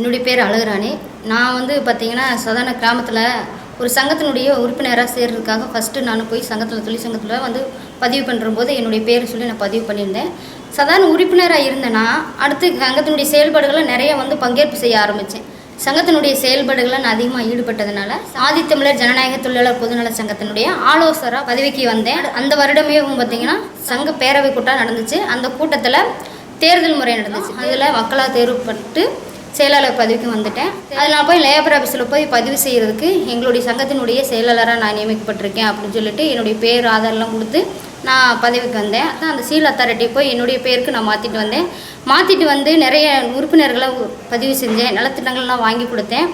என்னுடைய பேர் அழகுராணி. நான் வந்து பார்த்திங்கன்னா சாதாரண கிராமத்தில் ஒரு சங்கத்தினுடைய உறுப்பினராக சேர்றதுக்காக ஃபஸ்ட்டு நான் போய் சங்கத்தில் தொழிற்சங்கத்தில் வந்து பதிவு பண்ணுறம்போது என்னுடைய பேர் சொல்லி நான் பதிவு பண்ணியிருந்தேன். சாதாரண உறுப்பினராக இருந்தேன்னா அடுத்து சங்கத்தினுடைய செயல்பாடுகளை நிறைய வந்து பங்கேற்பு செய்ய ஆரம்பித்தேன். சங்கத்தினுடைய செயல்பாடுகளை நான் அதிகமாக ஈடுபட்டதுனால ஆதித்தமிழர் ஜனநாயக தொழிலாளர் பொதுநல சங்கத்தினுடைய ஆலோசகராக பதவிக்கு வந்தேன். அந்த வருடமே பார்த்திங்கன்னா சங்க பேரவை கூட்டம் நடந்துச்சு. அந்த கூட்டத்தில் தேர்தல் முறை நடந்துச்சு. அதில் மக்களாக தேர்வுப்பட்டு செயலாளர் பதவிக்கு வந்துட்டேன். அதனால் போய் லேபர் ஆஃபீஸில் போய் பதிவு செய்கிறதுக்கு எங்களுடைய சங்கத்தினுடைய செயலாளராக நான் நியமிக்கப்பட்டிருக்கேன் அப்படின்னு சொல்லிட்டு என்னுடைய பேர் ஆதாரெலாம் கொடுத்து நான் பதவிக்கு வந்தேன். அந்த சீல் அத்தாரிட்டியை போய் என்னுடைய பேருக்கு நான் மாற்றிட்டு வந்து நிறைய உறுப்பினர்களை பதிவு செஞ்சேன். நலத்திட்டங்கள்லாம் வாங்கி கொடுத்தேன்.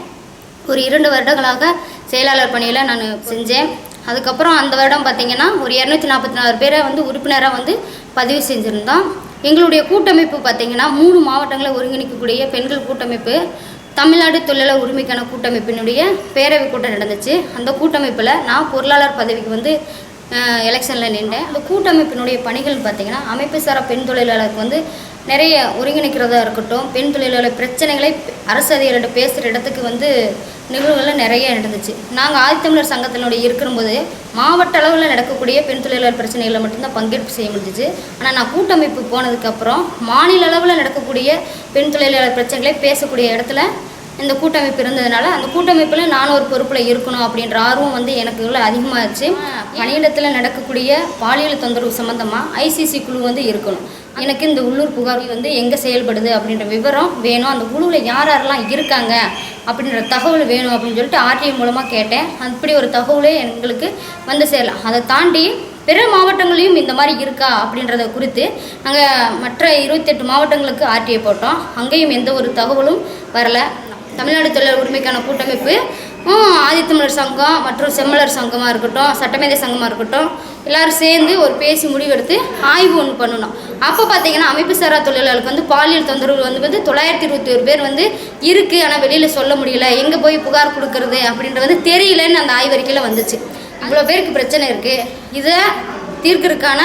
ஒரு 2 வருடங்களாக செயலாளர் பணியில் நான் செஞ்சேன். அதுக்கப்புறம் அந்த வருடம் பார்த்திங்கன்னா ஒரு 244 பேரை வந்து உறுப்பினராக வந்து பதிவு செஞ்சுருந்தோம். எங்களுடைய கூட்டமைப்பு பார்த்திங்கன்னா 3 மாவட்டங்களை ஒருங்கிணைக்கக்கூடிய பெண்கள் கூட்டமைப்பு தமிழ்நாடு தொழிலாளர் உரிமைக்கான கூட்டமைப்பினுடைய பேரவை கூட்டம் நடந்துச்சு. அந்த கூட்டமைப்பில் நான் பொருளாளர் பதவிக்கு வந்து எலெக்ஷனில் நின்றேன். அந்த கூட்டமைப்பினுடைய பணிகள் பார்த்திங்கன்னா அமைப்பு சாரா பெண் தொழிலாளருக்கு வந்து நிறைய ஒருங்கிணைக்கிறதா இருக்கட்டும், பெண் தொழிலாளர் பிரச்சனைகளை அரசு அதிகாரிகிட்ட பேசுகிற இடத்துக்கு வந்து நிகழ்வுகள் நிறைய நடந்துச்சு. நாங்கள் ஆதித்தமிழர் சங்கத்தினுடைய இருக்கும்போது மாவட்ட அளவில் நடக்கக்கூடிய பெண் தொழிலாளர் பிரச்சனைகளை மட்டும்தான் பங்கேற்பு செய்ய முடிஞ்சிச்சு. ஆனால் நான் கூட்டமைப்பு போனதுக்கப்புறம் மாநில அளவில் நடக்கக்கூடிய பெண் தொழிலாளர் பிரச்சனைகளை பேசக்கூடிய இடத்துல இந்த கூட்டமைப்பு இருந்ததுனால அந்த கூட்டமைப்பில் நானும் ஒரு பொறுப்பில் இருக்கணும் அப்படின்ற ஆர்வம் வந்து எனக்கு அதிகமாகிடுச்சு. பணியிடத்தில் நடக்கக்கூடிய பாலியல் தொந்தரவு சம்மந்தமாக ஐசிசி குழு வந்து இருக்கணும். எனக்கு இந்த உள்ளூர் புகார் வந்து எங்கே செயல்படுது அப்படின்ற விவரம் வேணும், அந்த குழுவில் யாரெல்லாம் இருக்காங்க அப்படின்ற தகவல் வேணும் அப்படின்னு சொல்லிட்டு ஆர்டிஐ மூலமாக கேட்டேன். அப்படி ஒரு தகவலே எங்களுக்கு வந்து சேரலாம். அதை தாண்டி பிற மாவட்டங்களையும் இந்த மாதிரி இருக்கா அப்படின்றத குறித்து நாங்கள் மற்ற 28 மாவட்டங்களுக்கு ஆர்டிஐ போட்டோம். அங்கேயும் எந்த ஒரு தகவலும் வரலை. தமிழ்நாடு தொழிலாளர் உரிமைக்கான கூட்டமைப்பு, ஆதித்தமிழர் சங்கம் மற்றும் செம்மலர் சங்கமாக இருக்கட்டும், சட்டமேதை சங்கமாக இருக்கட்டும், எல்லோரும் சேர்ந்து ஒரு பேசி முடிவெடுத்து ஆய்வு ஒன்று பண்ணணும். அப்போ பார்த்திங்கன்னா அமைப்பு சாரா தொழிலாளருக்கு வந்து பாலியல் தொந்தரவு வந்து 921 பேர் வந்து இருக்குது. ஆனால் வெளியில் சொல்ல முடியல, எங்கே போய் புகார் கொடுக்கறது அப்படின்றது வந்து தெரியலன்னு அந்த ஆய்வறிக்கையில் வந்துச்சு. இவ்வளோ பேருக்கு பிரச்சனை இருக்குது, இதை தீர்க்கறதுக்கான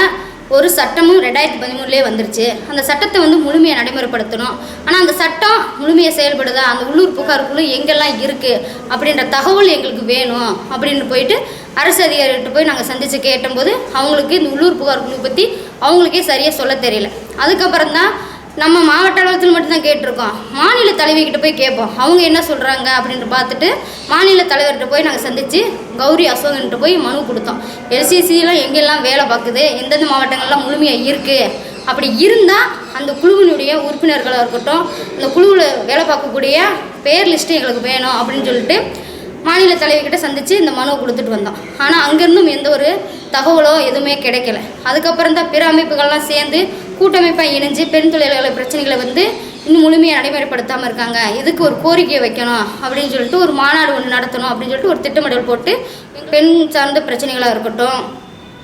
ஒரு சட்டமும் 2013 வந்துருச்சு. அந்த சட்டத்தை வந்து முழுமையாக நடைமுறைப்படுத்தணும். ஆனால் அந்த சட்டம் முழுமையாக செயல்படுதா, அந்த உள்ளூர் புகாருக்குள்ளே எங்கெல்லாம் இருக்குது அப்படின்ற தகவல் எங்களுக்கு வேணும் அப்படின்னு போயிட்டு அரசு அதிகாரிகிட்ட போய் நாங்கள் சந்தித்து கேட்டபோது அவங்களுக்கு இந்த உள்ளூர் புகார் குழு பற்றி அவங்களுக்கே சரியாக சொல்ல தெரியல. அதுக்கப்புறம் தான் நம்ம மாவட்ட அளவில் மட்டும்தான் கேட்டிருக்கோம். மாநில தலைவிக்கிட்ட போய் கேட்போம், அவங்க என்ன சொல்கிறாங்க அப்படின்ட்டு பார்த்துட்டு மாநில தலைவர்கிட்ட போய் நாங்கள் சந்தித்து கௌரி அசோகன்கிட்ட போய் மனு கொடுத்தோம். எல்சிசிலாம் எங்கெல்லாம் வேலை பார்க்குது, எந்தெந்த மாவட்டங்கள்லாம் முழுமையாக இருக்குது, அப்படி இருந்தால் அந்த குழுவினுடைய உறுப்பினர்களாக இருக்கட்டும், அந்த குழுவில் வேலை பார்க்கக்கூடிய பேர் லிஸ்ட்டு எங்களுக்கு வேணும் அப்படின்னு சொல்லிட்டு மாநில தலைவிக்கிட்ட சந்தித்து இந்த மனுவை கொடுத்துட்டு வந்தோம். ஆனால் அங்கேருந்தும் எந்த ஒரு தகவலோ எதுவுமே கிடைக்கல. அதுக்கப்புறம் தான் பிற அமைப்புகள்லாம் சேர்ந்து கூட்டமைப்பாக இணைஞ்சு பெண் தொழிலாளர் பிரச்சனைகளை வந்து இன்னும் முழுமையாக நடைமுறைப்படுத்தாமல் இருக்காங்க, இதுக்கு ஒரு கோரிக்கையை வைக்கணும் அப்படின்னு சொல்லிட்டு ஒரு மாநாடு ஒன்று நடத்தணும் அப்படின்னு சொல்லிட்டு ஒரு திட்டமிடல் போட்டு பெண் சார்ந்த பிரச்சனைகளாக இருக்கட்டும்,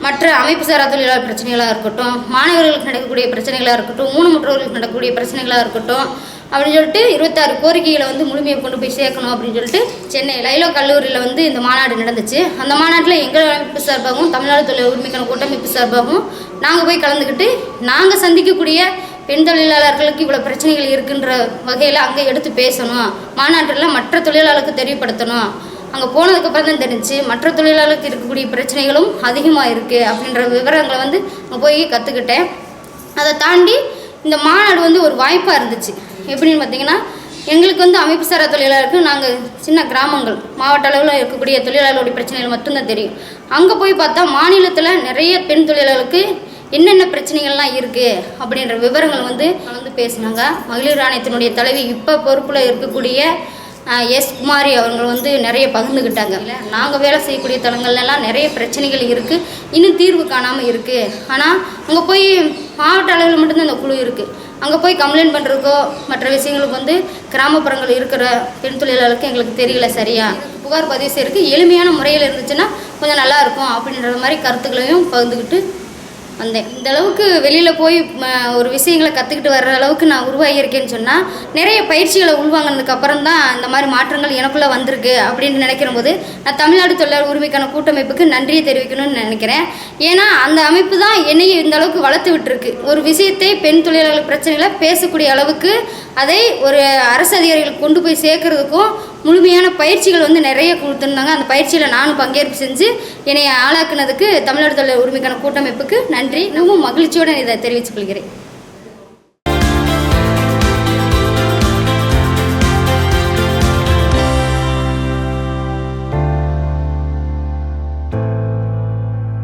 மற்ற அமைப்பு சாரா தொழிலாளர் பிரச்சனைகளாக இருக்கட்டும், மாணவர்களுக்கு நடக்கக்கூடிய பிரச்சனைகளாக இருக்கட்டும், ஊனமுற்றவர்களுக்கு நடக்கக்கூடிய பிரச்சனைகளாக இருக்கட்டும் அப்படின்னு சொல்லிட்டு 26 கோரிக்கைகளை வந்து முழுமையை கொண்டு போய் சேர்க்கணும் அப்படின்னு சொல்லிட்டு சென்னை லைலோ கல்லூரியில் வந்து இந்த மாநாடு நடந்துச்சு. அந்த மாநாட்டில் எங்கள் அமைப்பு சார்பாகவும் தமிழ்நாடு தொழிலாளர் உரிமைக்கான கூட்டமைப்பு சார்பாகவும் நாங்கள் போய் கலந்துக்கிட்டு நாங்கள் சந்திக்கக்கூடிய பெண் தொழிலாளர்களுக்கு இவ்வளோ பிரச்சனைகள் இருக்குன்ற வகையில் அங்கே எடுத்து பேசணும், மாநாட்டில் மற்ற தொழிலாளருக்கு தெரியப்படுத்தணும். அங்கே போனதுக்கப்புறம் தான் தெரிஞ்சு மற்ற தொழிலாளருக்கு இருக்கக்கூடிய பிரச்சனைகளும் அதிகமாக இருக்குது அப்படின்ற விவரங்களை வந்து அங்கே போய் கற்றுக்கிட்டேன். அதை தாண்டி இந்த மாநாடு வந்து ஒரு வாய்ப்பாக இருந்துச்சு. எப்படின்னு பார்த்திங்கன்னா எங்களுக்கு வந்து அமைப்பு சாரா தொழிலாளருக்கு நாங்கள் சின்ன கிராமங்கள் மாவட்ட அளவில் இருக்கக்கூடிய தொழிலாளர்களுடைய பிரச்சனைகள் மட்டும்தான் தெரியும். அங்கே போய் பார்த்தா மாநிலத்தில் நிறைய பெண் தொழிலாளர்களுக்கு என்னென்ன பிரச்சனைகள்லாம் இருக்குது அப்படின்ற விவரங்கள் வந்து கலந்து பேசினாங்க. மகளிர் ஆணையத்தினுடைய தலைவி இப்போ பொறுப்பில் இருக்கக்கூடிய எஸ் குமாரி அவங்க வந்து நிறைய பகிர்ந்துக்கிட்டாங்க. நாங்கள் வேலை செய்யக்கூடிய தளங்கள்லாம் நிறைய பிரச்சனைகள் இருக்குது, இன்னும் தீர்வு காணாமல் இருக்குது. ஆனால் அங்கே போய் மாவட்ட அளவில் மட்டும்தான் அந்த குழு இருக்குது. அங்கே போய் கம்ப்ளைண்ட் பண்ணுறதுக்கோ மற்ற விஷயங்களுக்கு வந்து கிராமப்புறங்கள் இருக்கிற பெண் தொழிலாளருக்கு எங்களுக்கு தெரியல, சரியா புகார் பதிவு செய்யறதுக்கு எளிமையான முறையில் இருந்துச்சுன்னா கொஞ்சம் நல்லாயிருக்கும் அப்படின்ற மாதிரி கருத்துக்களையும் பகிர்ந்துக்கிட்டு வந்தேன். இந்த அளவுக்கு வெளியில் போய் ஒரு விஷயங்களை கற்றுக்கிட்டு வர்ற அளவுக்கு நான் உருவாகியிருக்கேன்னு சொன்னால் நிறைய பயிற்சிகளை உள்வாங்கினதுக்கு அப்புறம் தான் இந்த மாதிரி மாற்றங்கள் எனக்குள்ளே வந்திருக்கு அப்படின்னு நினைக்கிற போது நான் தமிழ்நாடு தொழிலாளர் உரிமைக்கான கூட்டமைப்புக்கு நன்றியை தெரிவிக்கணும்னு நினைக்கிறேன். ஏன்னா அந்த அமைப்பு தான் என்னையும் இந்த அளவுக்கு வளர்த்து விட்டுருக்கு. ஒரு விஷயத்தை பெண் தொழிலாளர்கள் பிரச்சனைகளை பேசக்கூடிய அளவுக்கு அதை ஒரு அரசு அதிகாரிகளுக்கு கொண்டு போய் சேர்க்கறதுக்கும் முழுமையான பயிற்சிகள் வந்து நிறைய கொடுத்துருந்தாங்க. அந்த பயிற்சியில் நானும் பங்கேற்பு செஞ்சு என்னை ஆளாக்குனதுக்கு தமிழ்நாடு தொழிலாளர் உரிமைக்கான கூட்டமைப்புக்கு நன்றி. மிகவும் மகிழ்ச்சியோடு இதை தெரிவித்துக் கொள்கிறேன்.